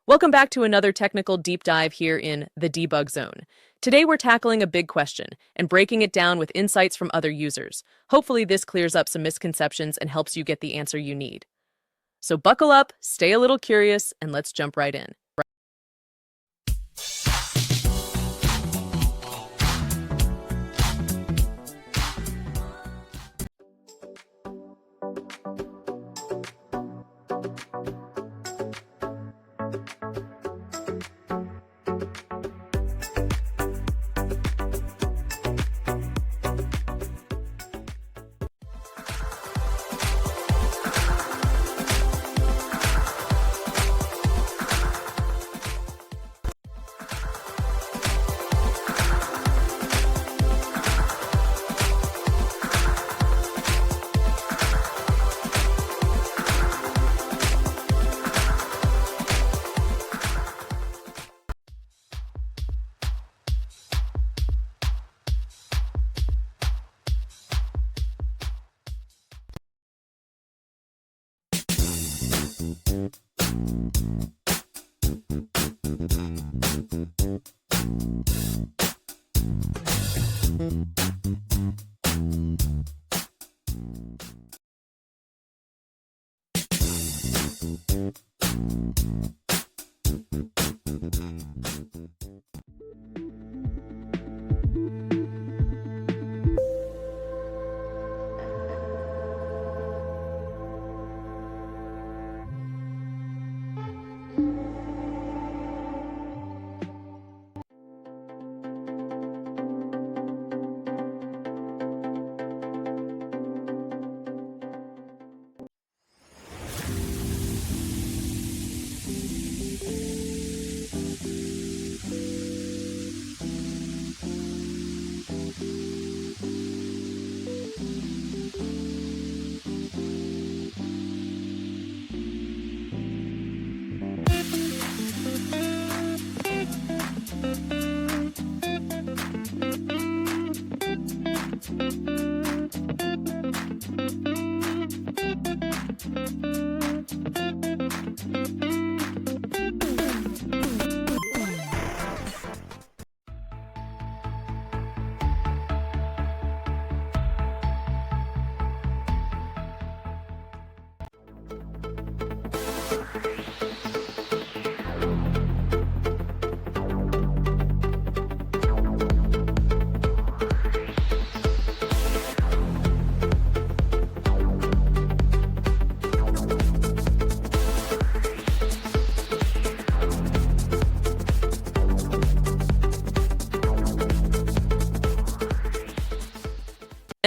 Welcome back to another technical deep dive here in the debug zone. Today we're tackling a big question and breaking it down with insights from other users. Hopefully this clears up some misconceptions and helps you get the answer you need. So buckle up, stay a little curious, and let's jump right in.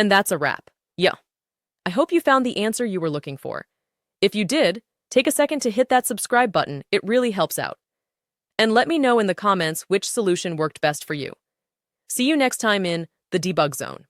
And that's a wrap. Yeah. I hope you found the answer you were looking for. If you did, take a second to hit that subscribe button. It really helps out. And let me know in the comments which solution worked best for you. See you next time in the debug zone.